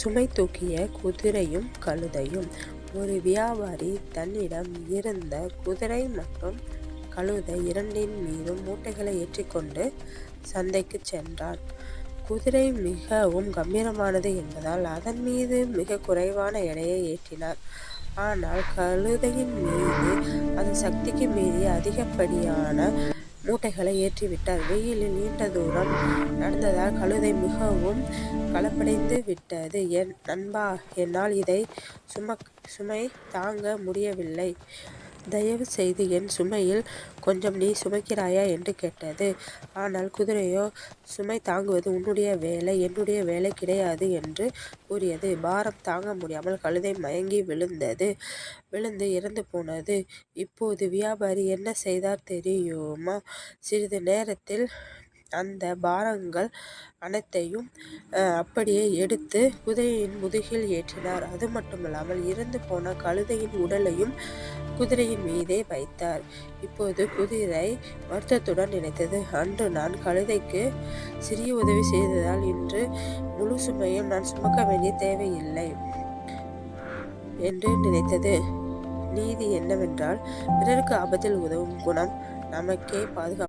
சுமை தூக்கிய குதிரையும் கழுதையும். ஒரு வியாபாரி தன்னிடம் இருந்த குதிரை மற்றும் கழுதை இரண்டின் மீதும் மூட்டைகளை ஏற்றிக்கொண்டு சந்தைக்கு சென்றான். குதிரை மிகவும் கம்பீரமானது என்பதால் அதன் மீது மிக குறைவான எடையை ஏற்றினார். ஆனால் கழுதையின் மீது அதன் சக்திக்கு மீறிய அதிகப்படியான மூட்டைகளை ஏற்றிவிட்டார். வெயிலில் நீண்ட தூரம் நடந்ததால் கழுதை மிகவும் களைப்படைந்து விட்டது. என் நண்பா, என்னால் இதை சுமை தாங்க முடியவில்லை. தயவு செய்து என் சுமையில் கொஞ்சம் நீ சுமக்கிறாயா என்று கேட்டது. ஆனால் குதிரையோ, சுமை தாங்குவது உன்னுடைய வேலை, என்னுடைய வேலை கிடையாது என்று கூறியது. பாரம் தாங்க முடியாமல் கழுதை மயங்கி விழுந்து இறந்து போனது. இப்போது வியாபாரி என்ன செய்தார் தெரியுமா? சிறிது நேரத்தில் அந்த பாரங்கள் அனைத்தையும் அப்படியே எடுத்து குதிரையின் முதுகில் ஏற்றினார். அது மட்டுமல்லாமல் இறந்து போன கழுதையின் உடலையும் குதிரையின் மீதே வைத்தார். இப்போது குதிரை வருத்தத்துடன் நினைத்தது, அன்று நான் கழுதைக்கு சிறிய உதவி செய்ததால் இன்று முழு சுமையும் நான் சுமக்க வேண்டிய தேவையில்லை என்று நினைத்தது. நீதி என்னவென்றால், பிறருக்கு ஆபத்தில் உதவும் குணம் நமக்கே பாதுகாப்பு.